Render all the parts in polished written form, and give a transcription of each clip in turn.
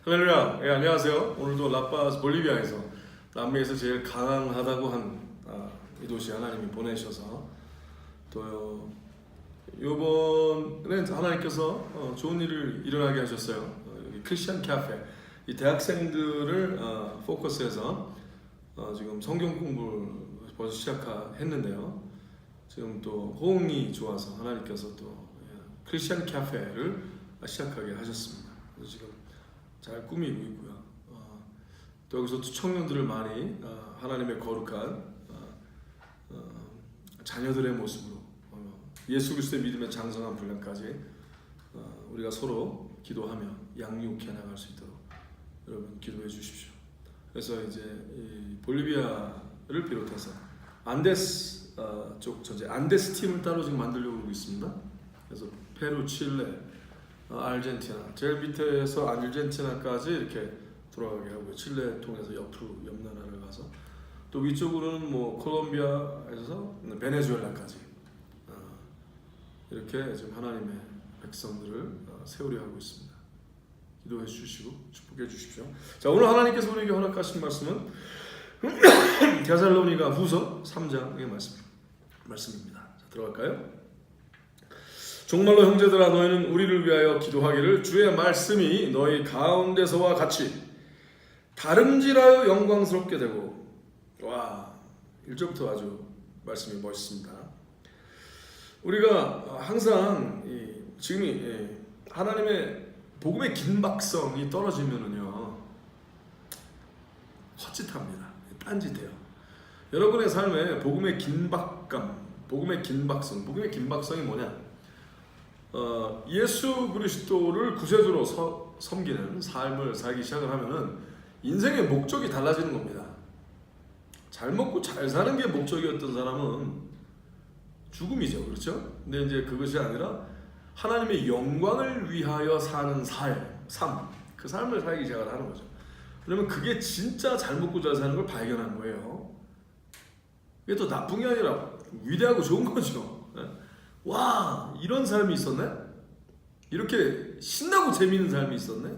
할렐루야. 예, 안녕하세요. 오늘도 라파스 볼리비아에서 남미에서 제일 가난하다고 한 이 도시 하나님이 보내셔서 또 요번에 하나님께서 좋은 일을 일어나게 하셨어요. 여기 크리스천 카페 이 대학생들을 포커스해서 지금 성경 공부를 벌써 시작했는데요. 지금 또 호응이 좋아서 하나님께서 또 크리스천 카페를 시작하게 하셨습니다. 그래서 지금 잘 꾸미고 있고요. 또 여기서 또 청년들을 많이 하나님의 거룩한 자녀들의 모습으로 예수 그리스도의 믿음의 장성한 분량까지 우리가 서로 기도하며 양육해 나갈 수 있도록 여러분 기도해 주십시오. 그래서 이제 이 볼리비아를 비롯해서 안데스 쪽 전체 안데스 팀을 따로 지금 만들려고 하고 있습니다. 그래서 페루, 칠레, 아르헨티나 제일 밑에서 아르헨티나까지 이렇게 돌아가게 하고요. 칠레 통해서 옆으로 옆 나라를 가서 또 위쪽으로는 뭐 콜롬비아에서 베네수엘라까지 이렇게 지금 하나님의 백성들을 세우려 하고 있습니다. 기도해 주시고 축복해 주십시오. 자, 오늘 하나님께서 우리에게 허락하신 말씀은 데살로니가 후서 3장의 말씀입니다. 자, 들어갈까요? 정말로 형제들아 너희는 우리를 위하여 기도하기를 주의 말씀이 너희 가운데서와 같이 다름질하여 영광스럽게 되고. 와, 1절부터 아주 말씀이 멋있습니다. 우리가 항상 지금이 하나님의 복음의 긴박성이 떨어지면은요 헛짓합니다. 딴짓해요. 여러분의 삶에 복음의 긴박감, 복음의 긴박성이 뭐냐? 예수 그리스도를 구세주로 섬기는 삶을 살기 시작을 하면은 인생의 목적이 달라지는 겁니다. 잘 먹고 잘 사는 게 목적이었던 사람은 죽음이죠, 그렇죠? 근데 이제 그것이 아니라 하나님의 영광을 위하여 사는 삶, 그 삶을 살기 시작을 하는 거죠. 그러면 그게 진짜 잘 먹고 잘 사는 걸 발견한 거예요. 이게 또 나쁜 게 아니라 위대하고 좋은 거죠. 와, 이런 삶이 있었네? 이렇게 신나고 재미있는 삶이 있었네?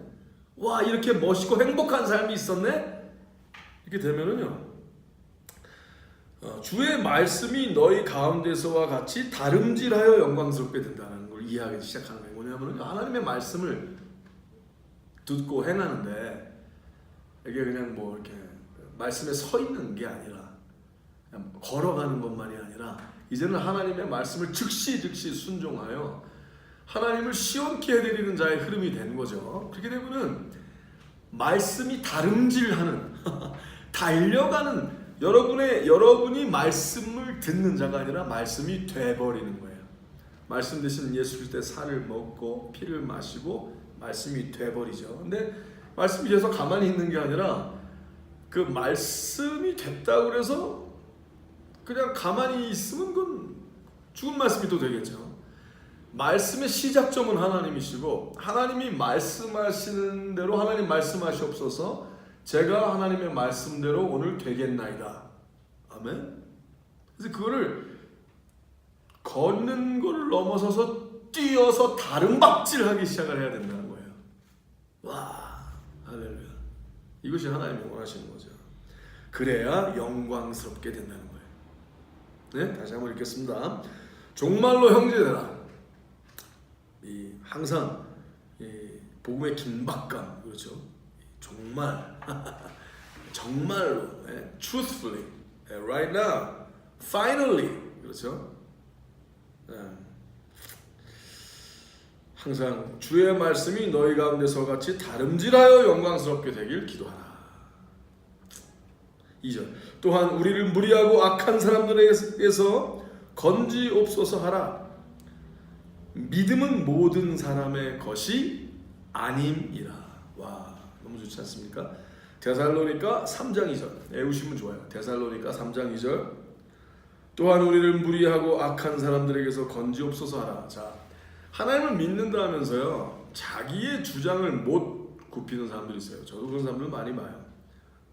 와, 이렇게 멋있고 행복한 삶이 있었네? 이렇게 되면은요, 주의 말씀이 너희 가운데서와 같이 다름질하여 영광스럽게 된다는 걸 이해하기 시작하는 거예요. 뭐냐면 하나님의 말씀을 듣고 행하는데 이게 그냥 뭐 이렇게 말씀에 서 있는 게 아니라 그냥 걸어가는 것만이 아니라 이제는 하나님의 말씀을 즉시 순종하여 하나님을 시원케 해드리는 자의 흐름이 되는 거죠. 그렇게 되면은 말씀이 다름질하는 달려가는 여러분이 말씀을 듣는 자가 아니라 말씀이 돼버리는 거예요. 말씀 대신 예수 그리스도의 살을 먹고 피를 마시고 말씀이 돼버리죠. 근데 말씀이 돼서 가만히 있는 게 아니라 그 말씀이 됐다고 그래서 그냥 가만히 있으면 그건 죽은 말씀이 또 되겠죠. 말씀의 시작점은 하나님이시고 하나님이 말씀하시는 대로 하나님 말씀하시옵소서 제가 하나님의 말씀대로 오늘 되겠나이다. 아멘. 그래서 그거를 걷는 걸 넘어서서 뛰어서 다른 박질하기 시작을 해야 된다는 거예요. 와, 할렐루야. 이것이 하나님이 원하시는 거죠. 그래야 영광스럽게 된다는 거예요. 네, 다시 한번 읽겠습니다. 정말로 형제들아, 항상 복음의 긴박감, 그렇죠? 정말로, truthfully, right now, finally, 그렇죠? 항상 주의 말씀이 너희 가운데서 같이 다름질하여 영광스럽게 되길 기도하라. 2절. 또한 우리를 무리하고 악한 사람들에게서 건지옵소서 하라. 믿음은 모든 사람의 것이 아님이라. 와, 너무 좋지 않습니까? 데살로니가 3장 2절. 외우시면 좋아요. 데살로니가 3장 2절. 또한 우리를 무리하고 악한 사람들에게서 건지옵소서 하라. 자, 하나님을 믿는다 하면서요, 자기의 주장을 못 굽히는 사람들이 있어요. 저도 그런 사람들 많이 봐요.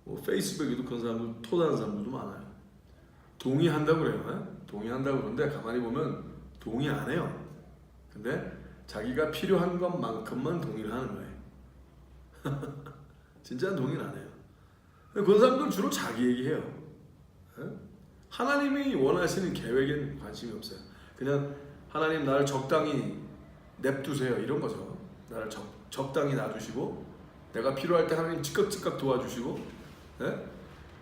뭐 페이스북에도 그런 사람들, 토다는 사람들도 많아요. 동의한다고 그래요. 동의한다고 그러는데 가만히 보면 동의 안 해요. 근데 자기가 필요한 것만큼만 동의를 하는 거예요. 진짜 동의는 안 해요. 그런 사람들은 주로 자기 얘기해요. 하나님이 원하시는 계획엔 관심이 없어요. 그냥 하나님 나를 적당히 냅두세요 이런 거죠. 나를 적당히 놔두시고 내가 필요할 때 하나님 즉각 도와주시고,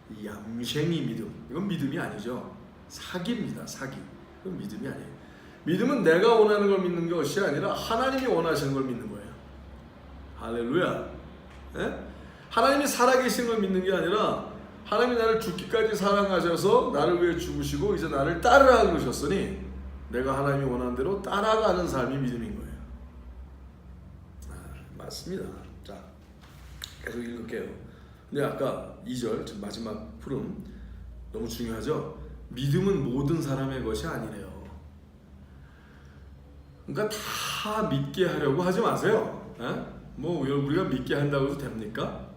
이 얌생이 믿음, 이건 믿음이 아니죠. 사기입니다. 사기. 그건 믿음이 아니에요. 믿음은 내가 원하는 걸 믿는 것이 아니라 하나님이 원하시는 걸 믿는 거예요. 할렐루야. 하나님이 살아계신 걸 믿는 게 아니라 하나님이 나를 죽기까지 사랑하셔서 나를 위해 죽으시고 이제 나를 따르라 그러셨으니 내가 하나님이 원하는 대로 따라가는 삶이 믿음인 거예요. 맞습니다. 자, 계속 읽을게요. 근데 아까 2절 지금 마지막 풀음 너무 중요하죠. 믿음은 모든 사람의 것이 아니래요. 그러니까 다 믿게 하려고 하지 마세요. 뭐 우리가 믿게 한다고 해도 됩니까?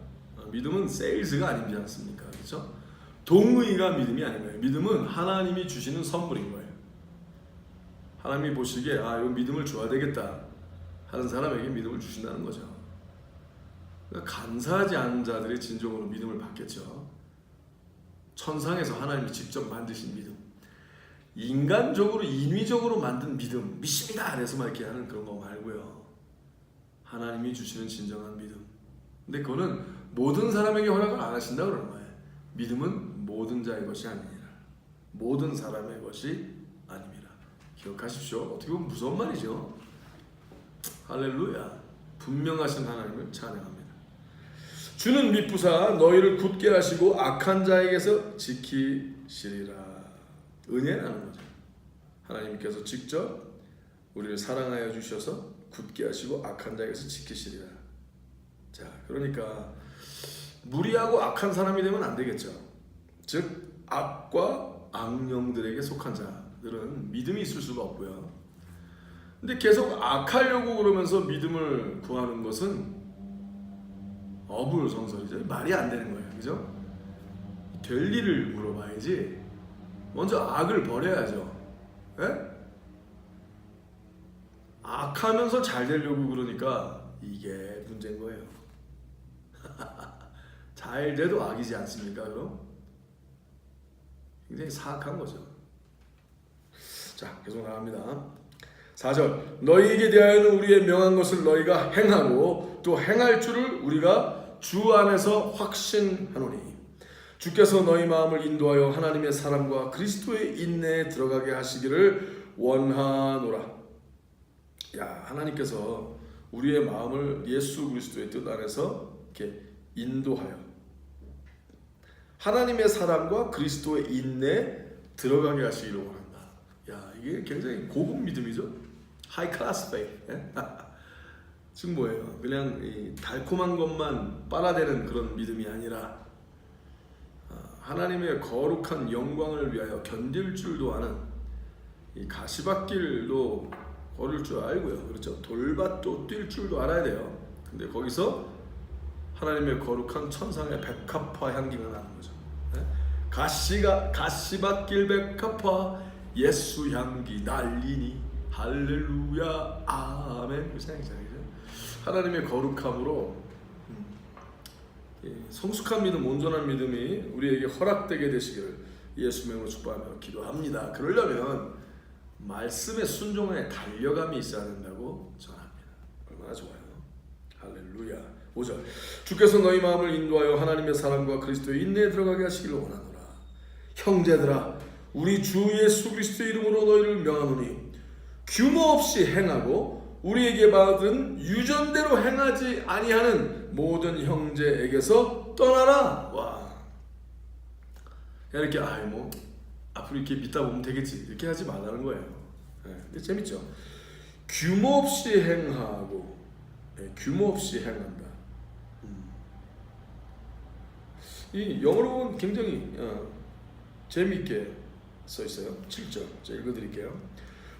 믿음은 세일즈가 아니지 않습니까? 그렇죠? 동의가 믿음이 아닌 거예요. 믿음은 하나님이 주시는 선물인 거예요. 하나님이 보시기에 이거 믿음을 줘야 되겠다 하는 사람에게 믿음을 주신다는 거죠. 그러니까 감사하지 않은 자들이 진정으로 믿음을 받겠죠. 천상에서 하나님이 직접 만드신 믿음, 인간적으로 인위적으로 만든 믿음, 믿습니다 그래서만 이렇게 하는 그런 거 말고요. 하나님이 주시는 진정한 믿음. 근데 그거는 모든 사람에게 허락을 안 하신다고 그러는 거예요. 믿음은 모든 자의 것이 아니니라. 모든 사람의 것이 아닙니다. 기억하십시오. 어떻게 보면 무서운 말이죠. 할렐루야. 분명하신 하나님을 찬양합니다. 주는 미쁘사 너희를 굳게 하시고 악한 자에게서 지키시리라. 은혜라는 거죠. 하나님께서 직접 우리를 사랑하여 주셔서 굳게 하시고 악한 자에게서 지키시리라. 자, 그러니까 무리하고 악한 사람이 되면 안 되겠죠. 즉 악과 악령들에게 속한 자들은 믿음이 있을 수가 없고요. 근데 계속 악하려고 그러면서 믿음을 구하는 것은 어불성설이죠. 말이 안 되는 거예요. 그죠? 될 일을 물어봐야지 먼저 악을 버려야죠. 악하면서 잘 되려고 그러니까 이게 문제인 거예요. 잘 돼도 악이지 않습니까? 그럼 굉장히 사악한 거죠. 자, 계속 나갑니다. 4절 너희에게 대하여는 우리의 명한 것을 너희가 행하고 또 행할 줄을 우리가 주 안에서 확신하노니 주께서 너희 마음을 인도하여 하나님의 사랑과 그리스도의 인내에 들어가게 하시기를 원하노라. 야, 하나님께서 우리의 마음을 예수 그리스도의 뜻 안에서 이렇게 인도하여 하나님의 사랑과 그리스도의 인내에 들어가게 하시기를 원한다. 야, 이게 굉장히 고급 믿음이죠. 하이 클래스 페이스. 지금 뭐예요? 그냥 이 달콤한 것만 빨아대는 그런 믿음이 아니라 하나님의 거룩한 영광을 위하여 견딜 줄도 아는 이 가시밭길도 걸을 줄 알고요. 그렇죠? 돌밭도 뛸 줄도 알아야 돼요. 근데 거기서 하나님의 거룩한 천상의 백합화 향기가 나는 거죠. 가시밭길 백합화 예수 향기 날리니 할렐루야 아멘. 그 생각이잖아요. 하나님의 거룩함으로 성숙한 믿음, 온전한 믿음이 우리에게 허락되게 되시기를 예수 이름으로 축복하며 기도합니다. 그러려면 말씀의 순종에 달려감이 있어야 된다고 전합니다. 얼마나 좋아요. 할렐루야. 5절 주께서 너희 마음을 인도하여 하나님의 사랑과 그리스도의 인내에 들어가게 하시기를 원하노라. 형제들아 우리 주 예수 그리스도의 이름으로 너희를 명하노니 규모 없이 행하고 우리에게 받은 유전대로 행하지 아니하는 모든 형제에게서 떠나라. 와, 이렇게 뭐 앞으로 이렇게 믿다 보면 되겠지 이렇게 하지 말라는 거예요. 근데 재밌죠? 규모 없이 행하고 규모 없이 행한다. 이 영어로 보면 굉장히 재미있게 써 있어요. 7절 제가 읽어드릴게요.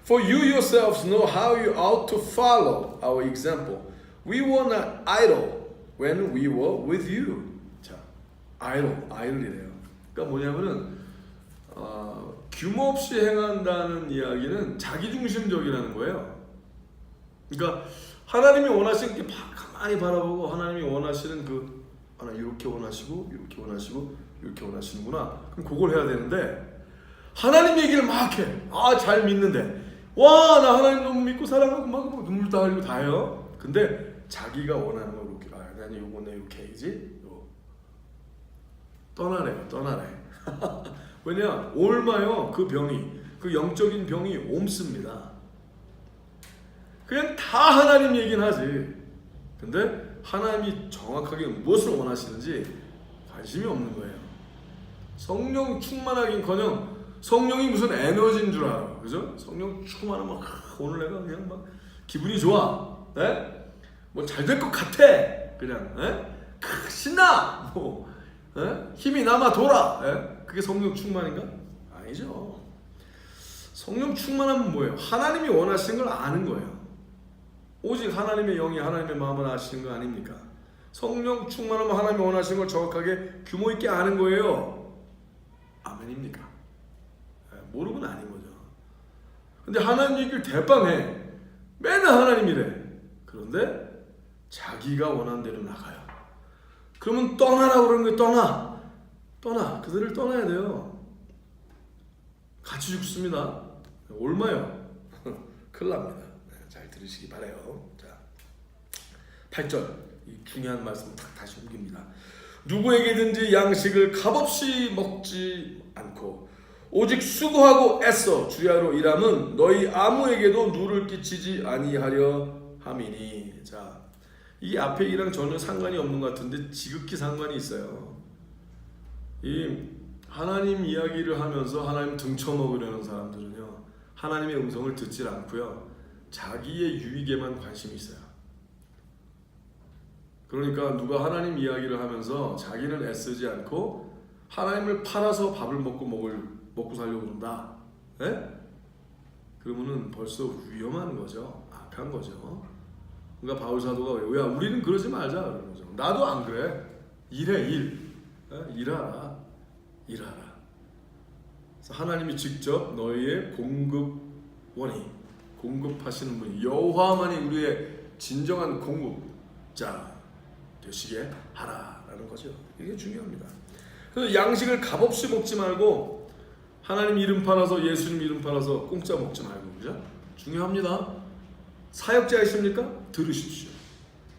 For you yourselves know how you ought to follow our example. We were not idle when we were with you. 자, idle이래요. 그러니까 뭐냐면은 규모 없이 행한다는 이야기는 자기중심적이라는 거예요. 그러니까 하나님이 원하시는 게 가만히 가만히 바라보고 하나님이 원하시는 그 하나 이렇게 원하시고 이렇게 원하시고 이렇게 원하시는구나. 그럼 그걸 해야 되는데 하나님 얘기를 막 해. 잘 믿는데 와 나 하나님 너무 믿고 사랑하고 막 눈물 다 흘리고 다 해요. 근데 자기가 원하는 걸 이렇게 나는 요거는 이렇게 해야지. 떠나래. 왜냐 옮아요. 그 병이 그 영적인 병이 옮습니다. 그냥 다 하나님 얘기는 하지. 근데 하나님이 정확하게 무엇을 원하시는지 관심이 없는 거예요. 성령 충만하긴커녕 성령이 무슨 에너지인 줄 알아. 그죠? 성령 충만하면 오늘 내가 그냥 막 기분이 좋아. 네? 뭐 잘 될 것 같아. 그냥 신나. 힘이 남아 돌아. 그게 성령 충만인가? 아니죠. 성령 충만하면 뭐예요? 하나님이 원하시는 걸 아는 거예요. 오직 하나님의 영이 하나님의 마음을 아시는 거 아닙니까? 성령 충만하면 하나님이 원하시는 걸 정확하게 규모 있게 아는 거예요. 아멘입니까? 모르고는 아닌 거죠. 근데 하나님 얘기를 대빵해. 맨날 하나님이래. 그런데 자기가 원하는 대로 나가요. 그러면 떠나라고 그러는 거예요. 떠나. 그들을 떠나야 돼요. 같이 죽습니다. 옮아요. 큰일 납니다. 잘 들으시기 바라요. 자, 8절 이 중요한 말씀 다시 옮깁니다. 누구에게든지 양식을 값없이 먹지 않고 오직 수고하고 애써 주야로 일함은 너희 아무에게도 누를 끼치지 아니하려 함이니. 자, 이 앞에 이랑 전혀 상관이 없는 것 같은데 지극히 상관이 있어요. 이 하나님 이야기를 하면서 하나님 등쳐먹으려는 사람들은요, 하나님의 음성을 듣질 않고요, 자기의 유익에만 관심이 있어요. 그러니까 누가 하나님 이야기를 하면서 자기는 애쓰지 않고 하나님을 팔아서 밥을 먹고 살려고 그런다. 그러면은 벌써 위험한 거죠. 악한 거죠. 그러니까 바울 사도가 야 우리는 그러지 말자 그러는 거죠. 나도 안 그래. 일해. 일하라. 그래서 하나님이 직접 너희의 공급하시는 분이 여호와만이 우리의 진정한 공급자 되시게 하라라는 거죠. 이게 중요합니다. 그래서 양식을 값없이 먹지 말고 하나님 이름 팔아서 예수님 이름 팔아서 공짜 먹지 말고, 그죠? 중요합니다. 사역자이십니까? 들으십시오.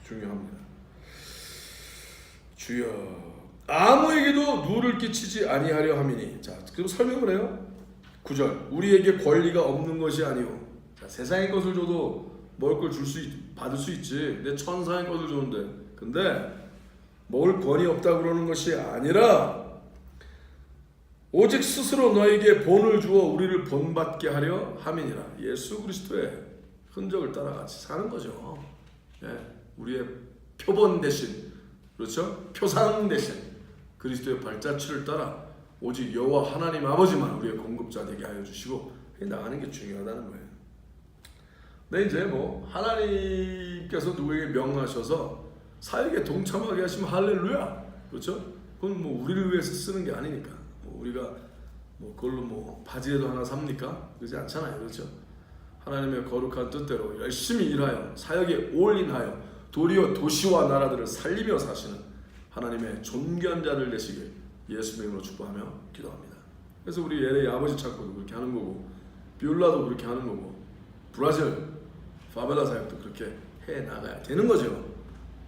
중요합니다. 주여 아무에게도 누를 끼치지 아니하려 함이니. 자, 그럼 설명을 해요. 9절 우리에게 권리가 없는 것이 아니오. 자, 세상의 것을 줘도 먹을 걸 받을 수 있지. 내 천상의 것을 주는데, 근데 먹을 권이 없다고 그러는 것이 아니라 오직 스스로 너에게 본을 주어 우리를 본받게 하려 함이니라. 예수 그리스도의 흔적을 따라 같이 사는 거죠. 우리의 표본 대신, 그렇죠? 표상 대신 그리스도의 발자취를 따라 오직 여호와 하나님 아버지만 우리의 공급자 되게 하여 주시고 나가는 게 중요하다는 거예요. 근데 이제 뭐 하나님께서 누구에게 명하셔서 사역에 동참하게 하시면 할렐루야, 그렇죠? 그건 뭐 우리를 위해서 쓰는 게 아니니까. 우리가 뭐 그걸로 뭐 바지에도 하나 삽니까? 그러지 않잖아요, 그렇죠? 하나님의 거룩한 뜻대로 열심히 일하여 사역에 올인하여 도리어 도시와 나라들을 살리며 사시는 하나님의 존귀한 자를 되시길 예수의 이름으로 축복하며 기도합니다. 그래서 우리 LA 아버지 찾고도 그렇게 하는 거고, 비올라도 그렇게 하는 거고, 브라질 파벨라 사역도 그렇게 해 나가야 되는 거죠.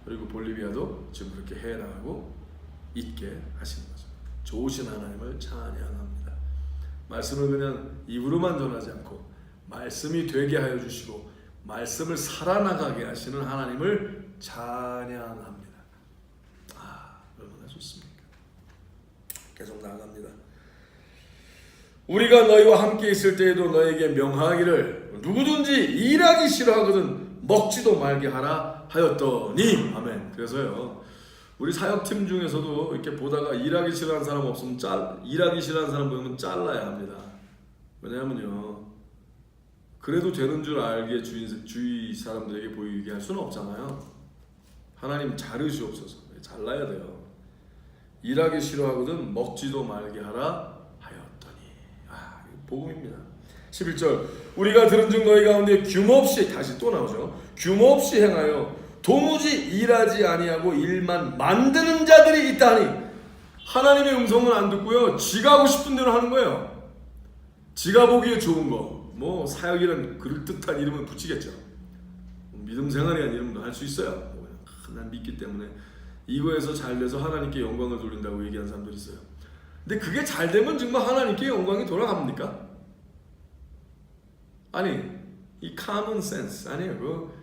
그리고 볼리비아도 지금 그렇게 해 나가고 있게 하시는 거죠. 좋으신 하나님을 찬양합니다. 말씀을 그냥 입으로만 전하지 않고 말씀이 되게 하여 주시고 말씀을 살아나가게 하시는 하나님을 찬양합니다. 얼마나 좋습니까? 계속 나아갑니다. 우리가 너희와 함께 있을 때에도 너에게 명하기를 누구든지 일하기 싫어하거든 먹지도 말게 하라 하였더니. 아멘. 그래서요, 우리 사역팀 중에서도 이렇게 보다가 일하기 싫어하는 사람 없으면 일하기 싫어하는 사람 보면 잘라야 합니다. 왜냐하면요, 그래도 되는 줄 알게 주위 사람들에게 보이게 할 수는 없잖아요. 하나님 자르시옵소서. 잘라야 돼요. 일하기 싫어하거든 먹지도 말게 하라 하였더니. 복음입니다. 11절 우리가 들은즉 너희 가운데 규모 없이, 다시 또 나오죠, 규모 없이 행하여 도무지 일하지 아니하고 일만 만드는 자들이 있다니. 하나님의 음성은 안 듣고요, 지가 하고 싶은 대로 하는 거예요. 지가 보기에 좋은 거, 뭐 사역이란 그럴듯한 이름을 붙이겠죠. 믿음 생활이라는 이름도 할 수 있어요. 난 믿기 때문에 이거에서 잘 돼서 하나님께 영광을 돌린다고 얘기하는 사람들이 있어요. 근데 그게 잘 되면 정말 하나님께 영광이 돌아갑니까? 아니, 이 common sense 아니에요.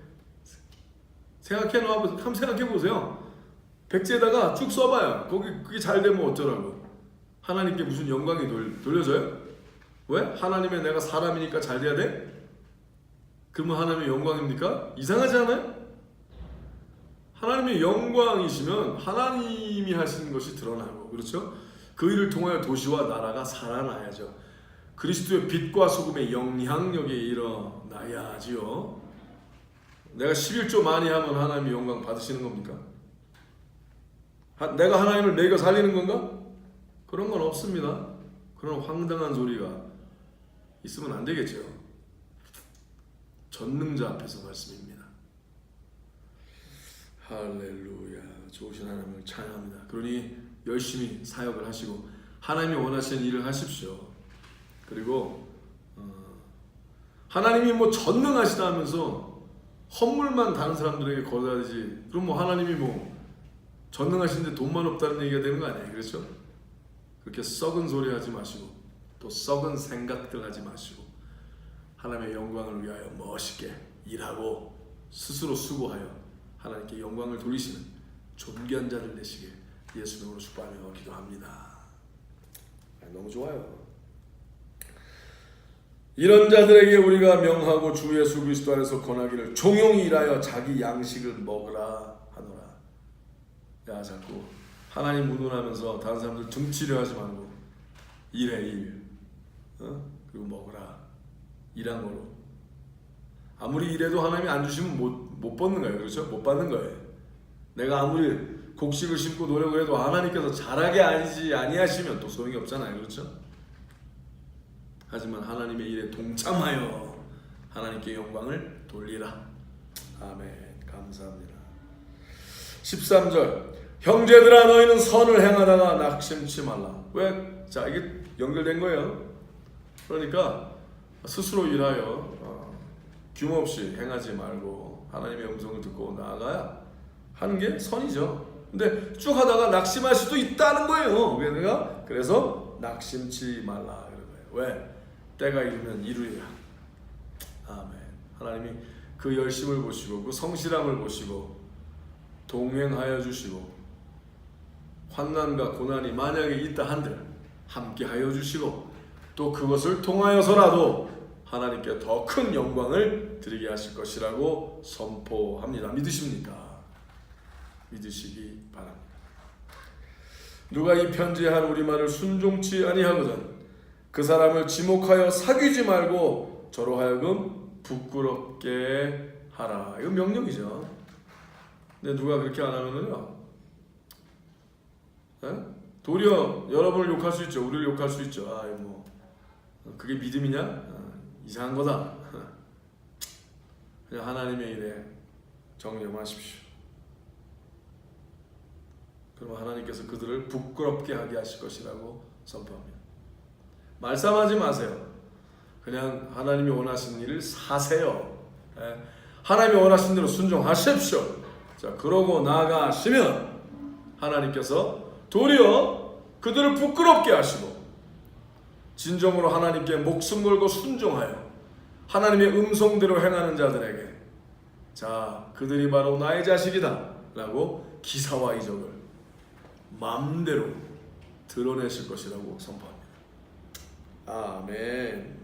한번 생각해 보세요. 백지에다가 쭉 써봐요. 그게 잘 되면 어쩌라고? 하나님께 무슨 영광이 돌려져요? 왜? 하나님의 내가 사람이니까 잘 돼야 돼? 그러면 하나님의 영광입니까? 이상하지 않아요? 하나님의 영광이시면 하나님이 하시는 것이 드러나고, 그렇죠? 그 일을 통하여 도시와 나라가 살아나야죠. 그리스도의 빛과 소금의 영향력이 일어나야지요. 내가 11조 많이 하면 하나님이 영광 받으시는 겁니까? 내가 하나님을 매겨 살리는 건가? 그런 건 없습니다. 그런 황당한 소리가 있으면 안 되겠죠. 전능자 앞에서 말씀입니다. 할렐루야. 좋으신 하나님을 찬양합니다. 그러니 열심히 사역을 하시고 하나님이 원하시는 일을 하십시오. 그리고 하나님이 뭐 전능하시다 하면서 헌물만 다른 사람들에게 거둬야지. 그럼 뭐 하나님이 뭐 전능하신데 돈만 없다는 얘기가 되는 거 아니에요? 그렇죠? 그렇게 썩은 소리 하지 마시고 또 썩은 생각들 하지 마시고 하나님의 영광을 위하여 멋있게 일하고 스스로 수고하여 하나님께 영광을 돌리시는 존귀한 자들 되시길 예수님으로 축복하며 기도합니다. 너무 좋아요. 이런 자들에게 우리가 명하고 주 예수 그리스도 안에서 권하기를 종용이 일하여 자기 양식을 먹으라 하노라. 야, 자꾸 하나님 운운하면서 다른 사람들 등치려 하지 말고 일해 일. 그리고 먹으라. 일한 거로. 아무리 일해도 하나님이 안 주시면 못 받는 거예요. 그렇죠? 못 받는 거예요. 내가 아무리 곡식을 심고 노력을 해도 하나님께서 잘하게 아니하시면 또 소용이 없잖아요. 그렇죠? 하지만 하나님의 일에 동참하여 하나님께 영광을 돌리라. 아멘. 감사합니다. 13절 형제들아 너희는 선을 행하다가 낙심치 말라. 왜? 자, 이게 연결된 거예요. 그러니까 스스로 일하여 규모 없이 행하지 말고 하나님의 음성을 듣고 나아가야 하는 게 선이죠. 근데 쭉 하다가 낙심할 수도 있다는 거예요. 그래서 낙심치 말라 그런 거예요. 왜? 때가 이르면 이루리라. 아멘. 하나님이 그 열심을 보시고 그 성실함을 보시고 동행하여 주시고 환난과 고난이 만약에 있다 한들 함께 하여 주시고 또 그것을 통하여서라도 하나님께 더 큰 영광을 드리게 하실 것이라고 선포합니다. 믿으십니까? 믿으시기 바랍니다. 누가 이 편지에 한 우리말을 순종치 아니하거든 그 사람을 지목하여 사귀지 말고 저로 하여금 부끄럽게 하라. 이건 명령이죠. 근데 누가 그렇게 안 하면은요, 도리어 여러분을 욕할 수 있죠. 우리를 욕할 수 있죠. 뭐 그게 믿음이냐? 이상한 거다. 그냥 하나님의 일에 정념하십시오. 그러면 하나님께서 그들을 부끄럽게 하게 하실 것이라고 선포합니다. 말싸움하지 마세요. 그냥 하나님이 원하시는 일을 사세요. 하나님이 원하시는 대로 순종하십시오. 자, 그러고 나아가시면 하나님께서 도리어 그들을 부끄럽게 하시고 진정으로 하나님께 목숨 걸고 순종하여 하나님의 음성대로 행하는 자들에게 자, 그들이 바로 나의 자식이다 라고 기사와 이적을 마음대로 드러내실 것이라고 선포합니다. 아멘.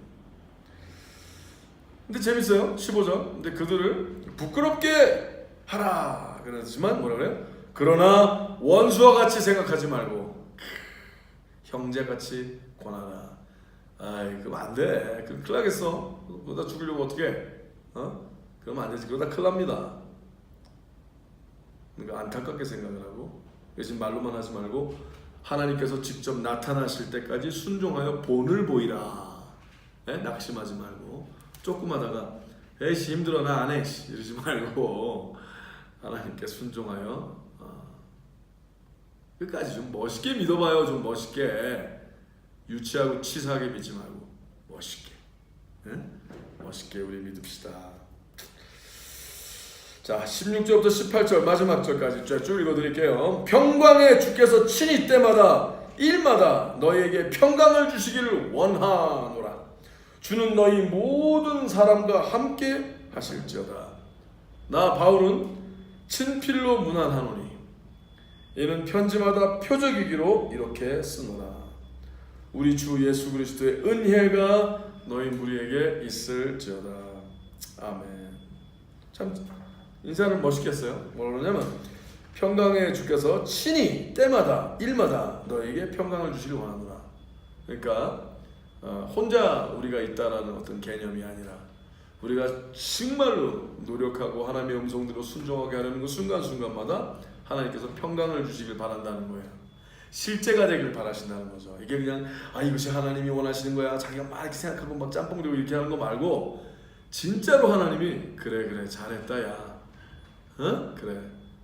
근데 재밌어요. 15절. 근데 그들을 부끄럽게 하라 그러지만 뭐라 그래요? 그러나 원수와 같이 생각하지 말고 형제같이 권하라. 그럼 안 돼. 그럼 큰일 나겠어. 그러다 죽이려고 어떻게 해? 그러면 안 되지. 그러다 큰일 납니다. 그러니까 안타깝게 생각을 하고 대신 말로만 하지 말고 하나님께서 직접 나타나실 때까지 순종하여 본을 보이라. 낙심하지 말고 조금 하다가 에이씨 힘들어 나 안 해 이러지 말고 하나님께 순종하여 끝까지 좀 멋있게 믿어봐요. 좀 멋있게. 유치하고 치사하게 믿지 말고 멋있게. 응? 멋있게 우리 믿읍시다. 자, 16절부터 18절 마지막 절까지 쭉 읽어드릴게요. 평강의 주께서 친히 때마다 일마다 너희에게 평강을 주시기를 원하노라. 주는 너희 모든 사람과 함께 하실지어다. 나 바울은 친필로 문안하노니 이는 편지마다 표적이기로 이렇게 쓰노라. 우리 주 예수 그리스도의 은혜가 너희 무리에게 있을지어다. 아멘. 참 인사를 멋있게 했어요. 뭐라 그러냐면 평강의 주께서 친히 때마다 일마다 너에게 평강을 주시길 원하노라. 그러니까 혼자 우리가 있다라는 어떤 개념이 아니라 우리가 정말로 노력하고 하나님의 음성대로 순종하게 하려는 그 순간순간마다 하나님께서 평강을 주시길 바란다는 거예요. 실제가 되길 바라신다는 거죠. 이게 그냥 이것이 하나님이 원하시는 거야 자기가 막 이렇게 생각하고 막 짬뽕 되고 이렇게 하는 거 말고 진짜로 하나님이 그래 잘했다 야 그래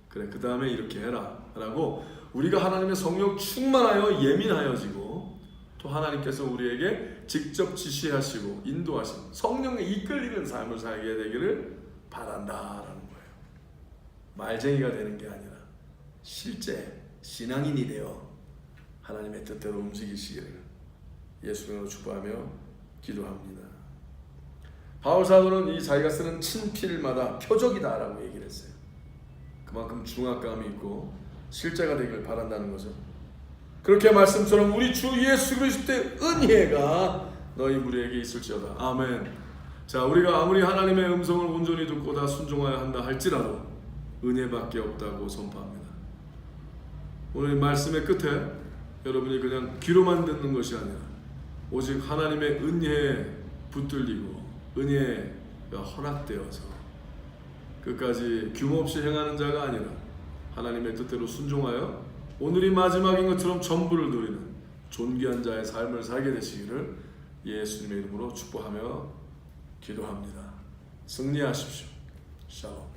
그 다음에 이렇게 해라 라고 우리가 하나님의 성령 충만하여 예민하여지고 또 하나님께서 우리에게 직접 지시하시고 인도하시고 성령에 이끌리는 삶을 살게 되기를 바란다라는 거예요. 말쟁이가 되는 게 아니라 실제 신앙인이 되어 하나님의 뜻대로 움직이시기를 예수님으로 축복하며 기도합니다. 바울 사도는 이 자기가 쓰는 친필마다 표적이다라고 얘기를 했어요. 그만큼 중압감이 있고 실제가 되길 바란다는 거죠. 그렇게 말씀처럼 우리 주 예수 그리스도의 은혜가 너희 무리에게 있을지어다. 아멘. 자, 우리가 아무리 하나님의 음성을 온전히 듣고 다 순종하여 한다 할지라도 은혜밖에 없다고 선포합니다. 오늘 말씀의 끝에 여러분이 그냥 귀로만 듣는 것이 아니라 오직 하나님의 은혜에 붙들리고 은혜가 허락되어서 끝까지 규모없이 행하는 자가 아니라 하나님의 뜻대로 순종하여 오늘이 마지막인 것처럼 전부를 누리는 존귀한 자의 삶을 살게 되시기를 예수님의 이름으로 축복하며 기도합니다. 승리하십시오. 샬롬.